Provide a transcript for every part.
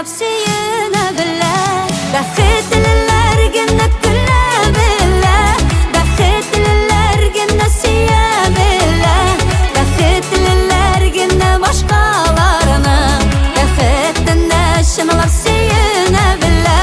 Şımılап сүйіне білі Бәхетлілер генне күлі білі Бәхетлілер генне сүйе білі Бәхетлілер генне башқаларыны Бәхетіне шымылап сүйіне білі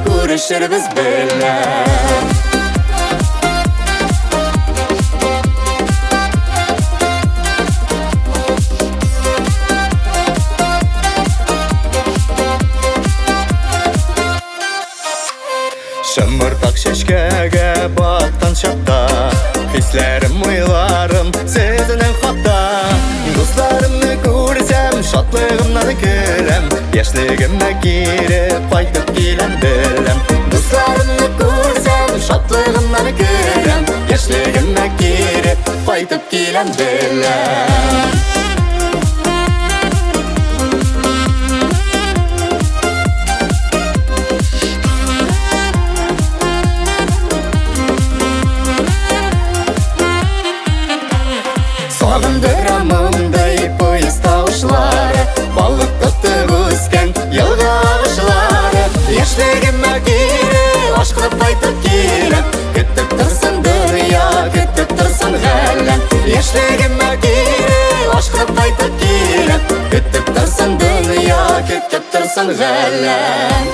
Görüşürüz böyle. Шымырдақ шешкеге батқан шақта Хислерім, ойларым сезінің хатта Достарымны көрсем, шатлығымнан күлем Яшьлігіме кері қайтып келем білем Достарымны көрсем, шатлығымнан күлем Яшьлігіме кері қайтып келем білем Сағындырамындай поезд тауышлары, балық топтып өскен елға ағышлары. Ештігіме кері, ашқылып қайтып келем, күтіп тұрсын дүния, күтіп тұрсын ғалам. Ештігіме кері, ашқылып қайтып келем, күтіп тұрсын дүния, күтіп тұрсын ғалам.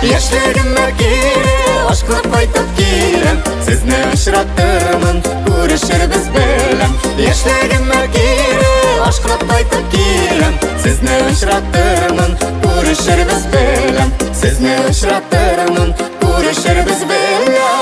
Яшьлегімме кері, ашқылып қайтып келем, сізні ұшыраттырмын, көрішербіз білем. Яшьлегімме кері, ашқылып қайтып келем, сізні ұшыраттырмын, көрішербіз білем. Сізні ұшыраттырмын, көрішербіз білем.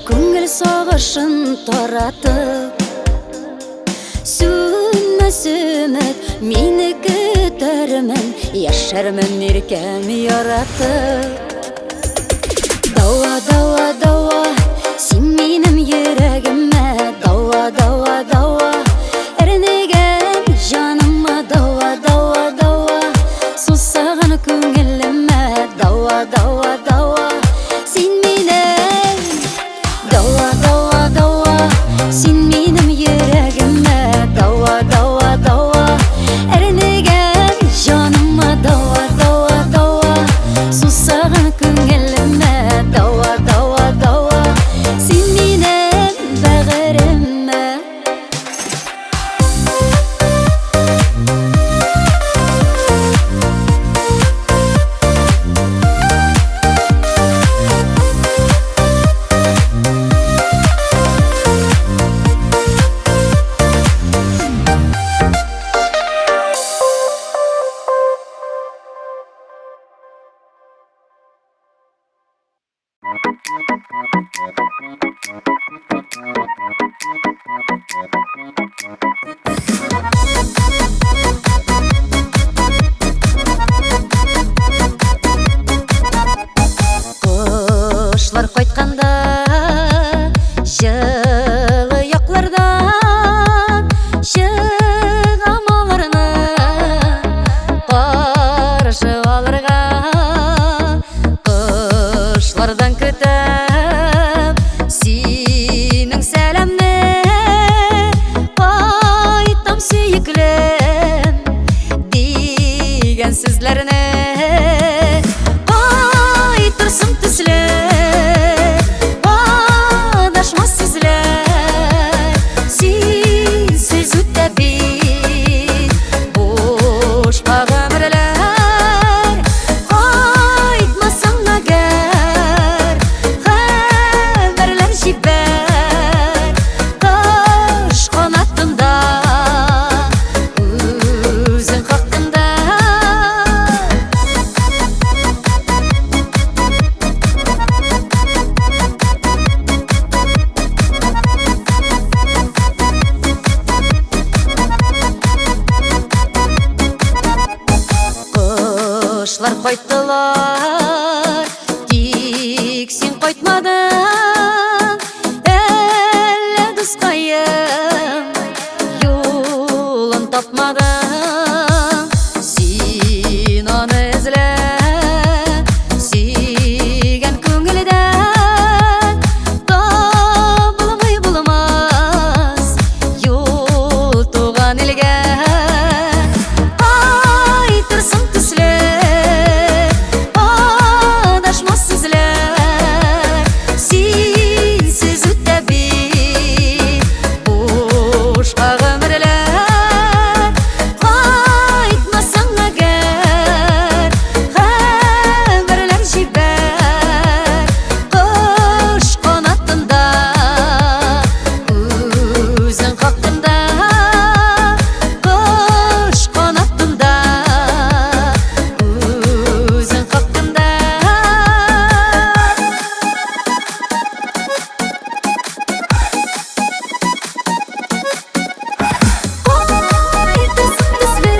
Көңіл сағышын таратып, сөнмәс үміт мені күтәрмен, яшәрмен еркем яратып. Дауа, дауа, дауа, сен менің йөрәгемә, дауа, дауа, дауа, әрнегән жаныма, дауа, дауа, дауа, сусаган күңелемә, дауа, дауа, дауа, сен минем. Дауа, дауа, дауа, сен минем йөрәгемә, дауа, дауа, дауа, әрнегән жаныма, дауа, дауа, дауа, сусаган күңелемә, дауа, дауа, дауа, сен минем, Кошлар кайтканда жылы яклардан чыгам аларны каршы алырга. Кошлардан көтөм синең сәламне, кайтам сөйеклем дигән сүзләрне. Кайтырсың төсле адашмас сүзләр, син сүз үтә бит бушка гомерләр. Кайтмасаң әгәр хәбәрләр җибәр, кош канатында үзең хакында. Кошлар кайттылар, тик син кайтмадың. Әллә дускайым юлын тапмадың. Син аны эзлә, сөйгән күңелдән табылмый булмас юл туган илгә. Кайтырсың төсле адашмас сүзләр, син сүз үтә бит бушка гомерләр. Кайтмасаң әгәр хәбәрләр җибәр, кош канатында үзең хакында. Кош канатында үзең хакында. Кайтырсың төсле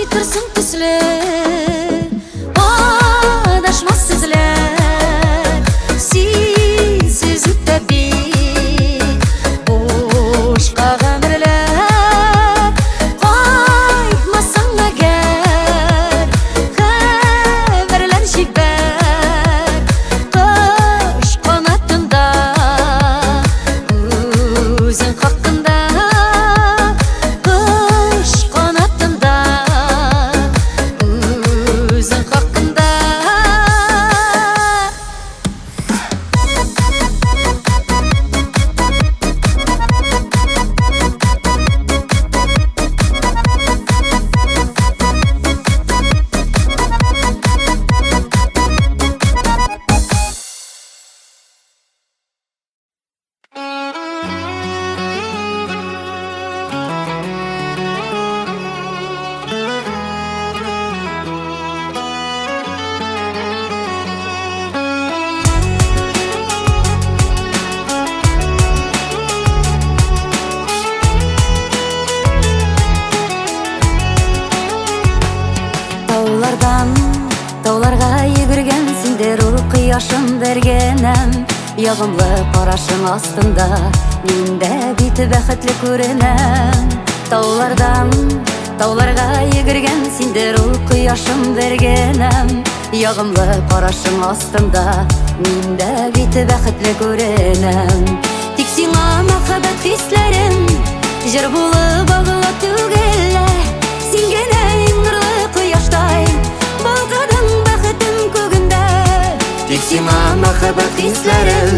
Кайтырсың төсле адашмас сүзләр, син сүз үтә бит бушка гомерләр. Кайтмасаң әгәр хәбәрләр җибәр, кош канатында үзең хакында. Кош канатында үзең хакында. Таулардан тауларга йөгергән синдер ул кояшым бәргәнәм. Ягымлы карашың астында мин дә бит бәхетле күренәм. Таулардан тауларга йөгергән синдер ул кояшым бәргәнәм. Ягымлы карашың астында мин дә бит бәхетле күренәм. Тик сиңа мәхәббәт хисләрем җыр булып агыла түгел. Син генә иң нурлы кояштай балкыдың бәхетем күгендә. Тик сиңа мәхәббәт хисләрем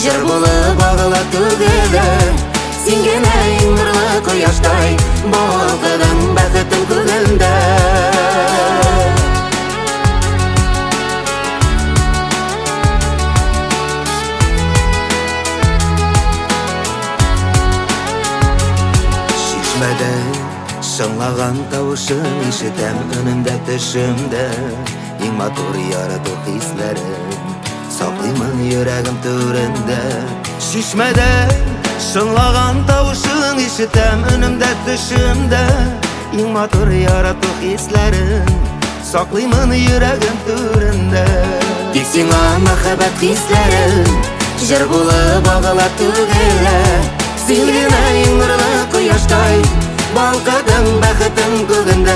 җыр булып агыла түгел. Син генә иң нурлы кояштай балкыдың бәхетем күгендә. Шыңлаған тауышын ишетем үнімді түшімді Ең матур ярату хисләрен Саклыймын йөрәгем түрендә Шишмәдә шыңлаган тавышын ишетем үнемдә төшемдә Ең матур ярату хисләрен Саклыймын йөрәгем түрендә Тик сиңа мәхәббәт хисләрен Җыр булып агыла түгелә Син генә иң нурлы кояштай Балкыдың бәхетем күгендә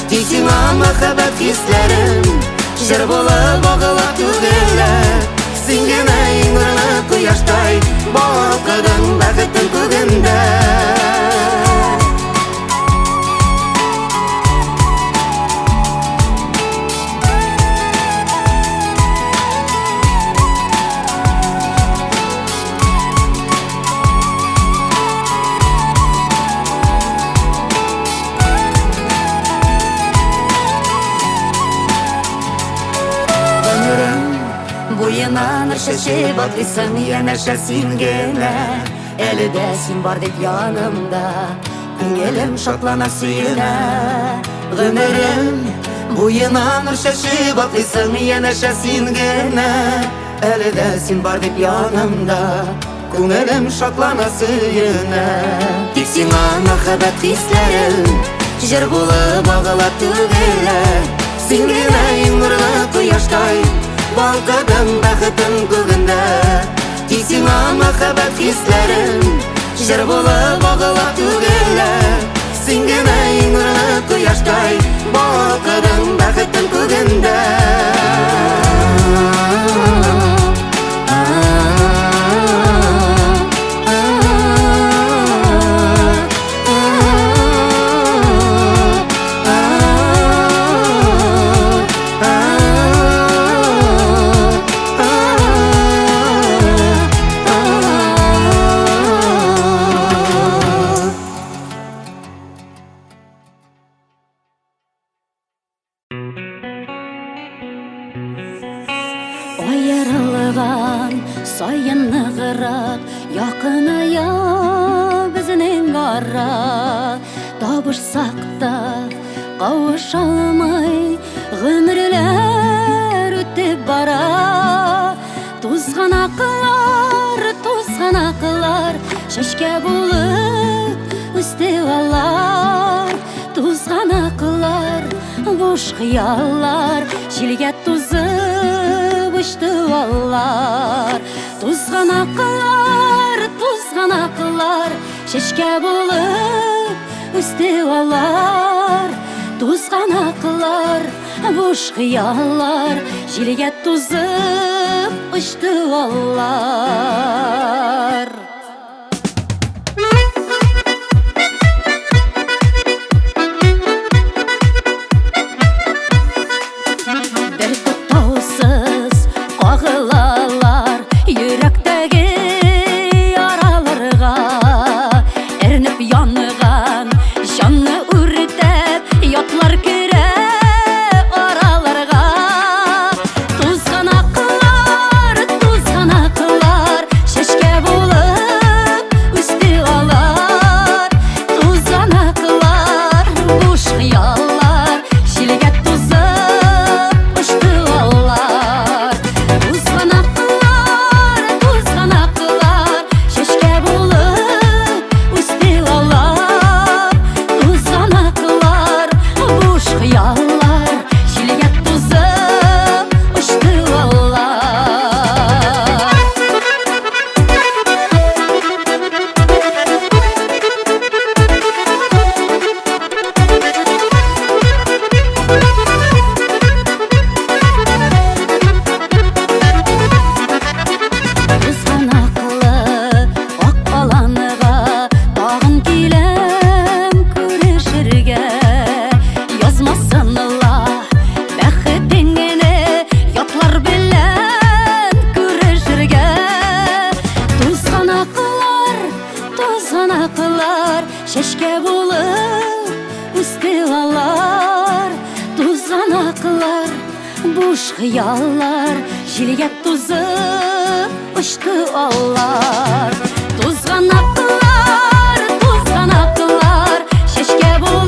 Тик сиңа мәхәббәт хисләрен Җыр булып агыла түгелә Син генә иң нурлы кояштай Балкыдың бәхетем күгендә Буена нур чәчеп атлыйсың янәшә син генә Әле дә син бар дип янымда Күңелем шатлана сөенә Гомерем буена нур чәчеп атлыйсың янәшә син генә Әле дә син бар дип янымда Күңелем шатлана сөенә Тик сиңа мәхәббәт хисләрен Җыр булып агыла түгелә Син генә иң нурлы кояштай Балкыдың бәхетем күгендә Тик сиңа мәхәббәт хисләрен Җыр булып агыла түгелә Син генә иң нурлы кояштай Балкыдың бәхетем күгендә Аерылган сайын ныгырак Якыная безнең ара Табышсак та кавыша алмый Гомерләр үтеп бара Тузганакылар Чәчкә булып үсте алар Тузганакылар Буш хыяллар Җилгә тузып очты алар Тузганакылар Чәчкә булып үсте алар Тузганакылар Буш хыяллар Җилгә тузып очты алар Чәчкә булып үсте алар Тузганакылар Буш хыяллар Җилгә тузып очты алар Тузганакылар Чәчкә булып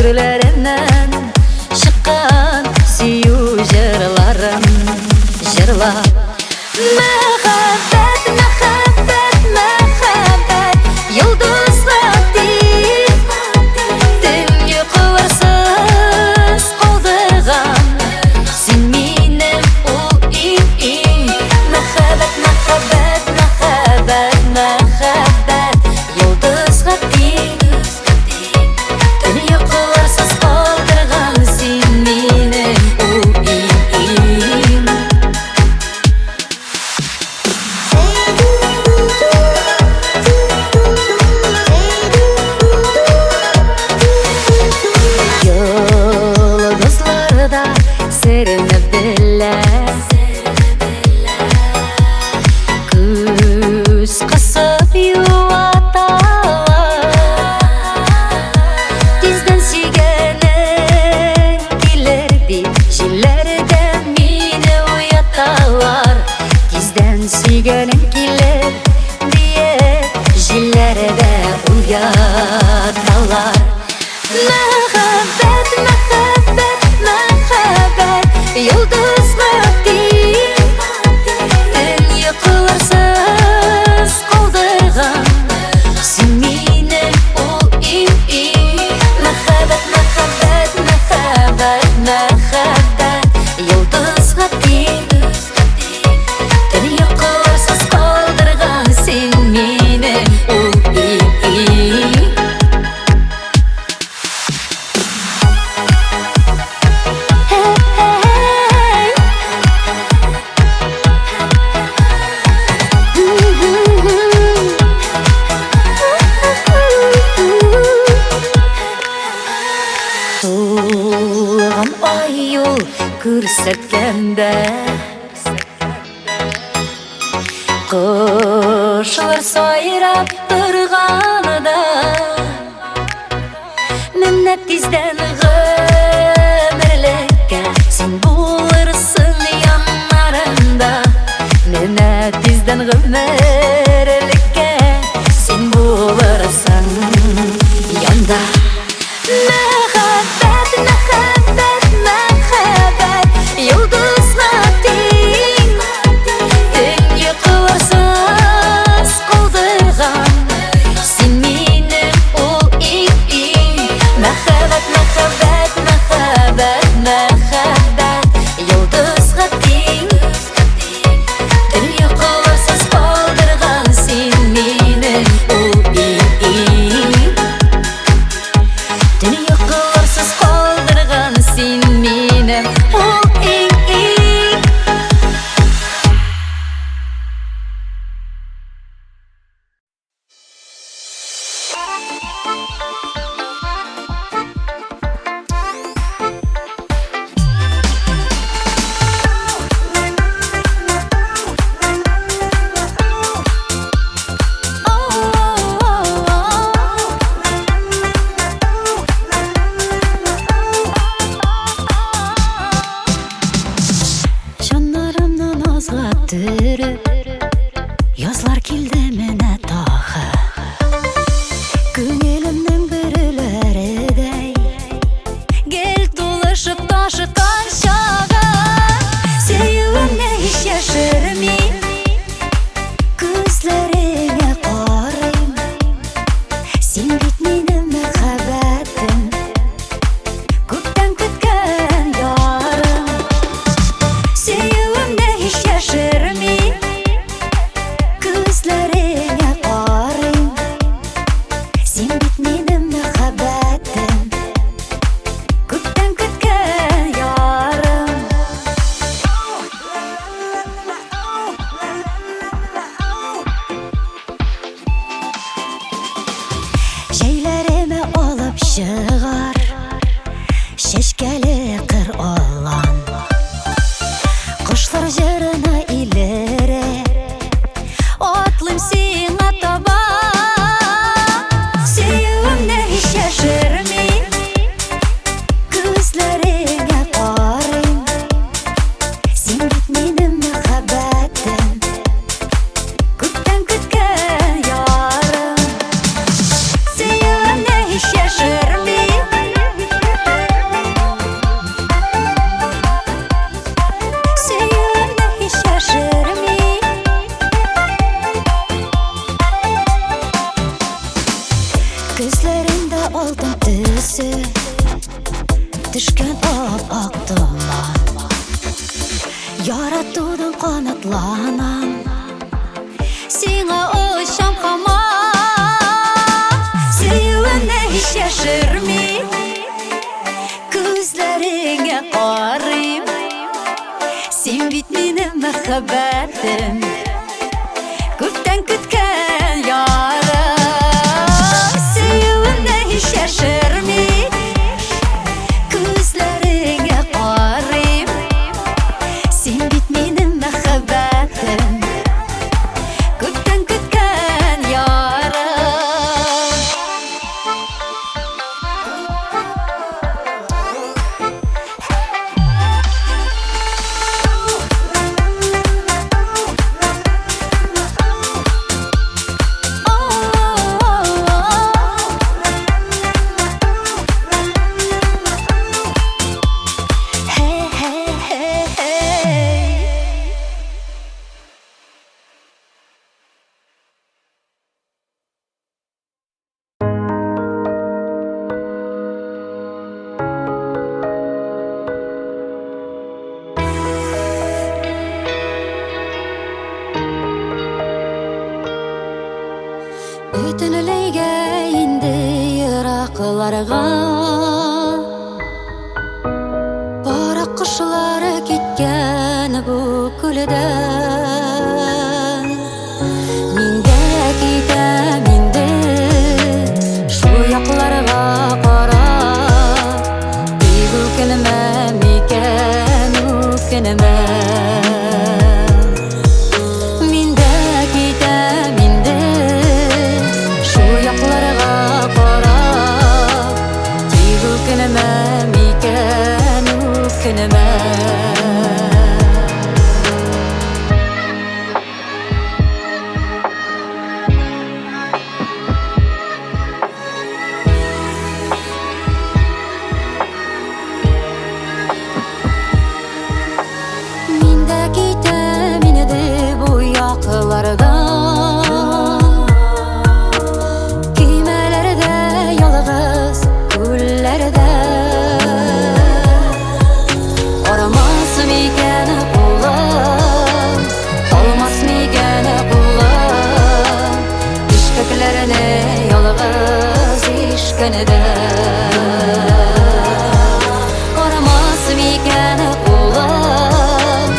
Türlerinden çıkan süyü jırlarım jırlap. Mehabbet, mehabbet, mehabbet yıldızga değil. Dünya kıvarsız kaldırgan sen benim uyum. Mehabbet, mehabbet, mehabbet, mehabbet yıldızga değil. Dünya kıvarsız kaldırgan sen benim uyum. Yıldızlarda serinlebilirler. Күз кысып юаталар. Тизден сүйгенің келер бит, жилерде мені уяталар. Тизден сүйгенің келер диеп, жилерде уяталар. Мәхәббәт, мәхәббәт, мәхәббәт йолдызга тиң. Dünya kılarsız kaldırgan sen benim uyum. Mehabbet, mehabbet, mehabbet, mehabbet yıldızga teng. Dünya kılarsız kaldırgan sen benim uyum. Hey, hey, hey. Туылған ай ул күрсәткәндә, кошлар сайрап торганында, менә тиздән гомерлеккә син булырсың яннарында. Менә тиздән гомерлеккә син булырсың янда. Мәхәббәт, мәхәббәт, мәхәббәт йолдызга тиң. Dünya кыларсыз калдырган син минем uyum. Мәхәббәт, мәхәббәт, мәхәббәт, мәхәббәт йолдызга тиң. Dünya кыларсыз калдырган син минем uyum. Dünya kılarsız kaldırgan sen benim uyum. Жанарымнан азға түріп язлар келді менә тағы. Күңелімнің бүрілерідей гел тулышып ташыған шағы. Сөюімне еш яшырмейм, күзлеріңе қарайм. Сен бит менің мәхәббәтім, көптен күткен ярым. Сөюімне еш яшырмейм, күзлеріңе қарайм. Сен бит менің мәхәббәтім, көптен күткен ярым. Жәйләреме алып шығар шешкәле қыр алан. Құшлар жырына илере атлым сиңа таба. Сөюімне еш яшырмейм, күзлеріңе қарайм. Сен бит менің мәхәббәтім, көптен күткен ярым. Сөюімне еш яшырмейм, qanatlanam Sina uçam hamam Sevimne hiç yaşırmayım Gözlerine qarayım Sen bit benim muhabbetim Köpten kütken yarım Sevimne hiç yaşırmayım Gözlerine qarayım Sen bit benim muhabbetim Köpten kütken yarım Ötünüleyge indi yıraqlarga Barak kışları gitken bu külden Minde gitem indi şu yaklarga qara Bir ülkenime miken ülkenime Minde gitem indi şu yaklarga qara Bir ülkenime miken ülkenime Minde gitem indi bu yaklarga Kıymelerde yalğız güllerde Aramaz miken kulağım Olmaz miken kulağım İşkeklerine yalğız işkenede Aramaz miken kulağım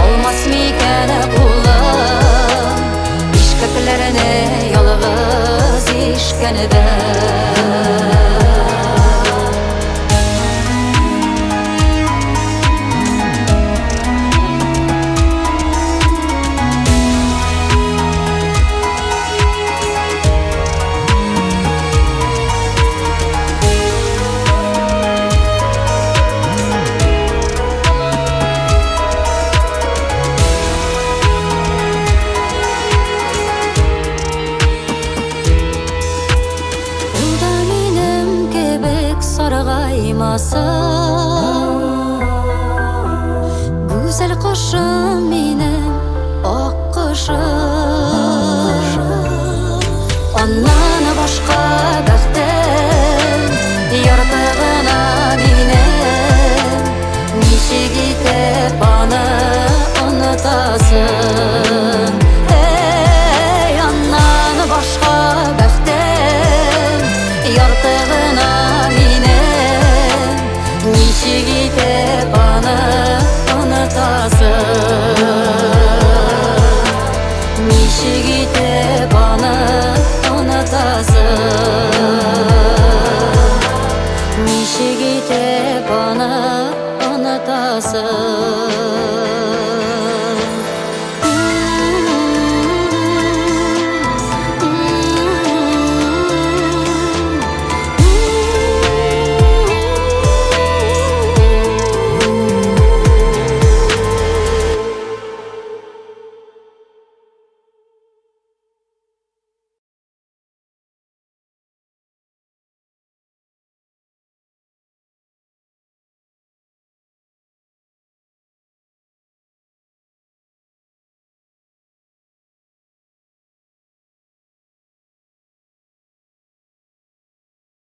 Olmaz miken kulağım İşkeklerine yalğız işkenede Ulda benim kebek sarğaymasa Güzel kuşum benim ak kuşum Ondan başka bəxtim Yardığına benim Nişik itip bana unutasın Hey ondan başka bəxtim Yardığına benim Nişik itip bana unutasın Nişik itip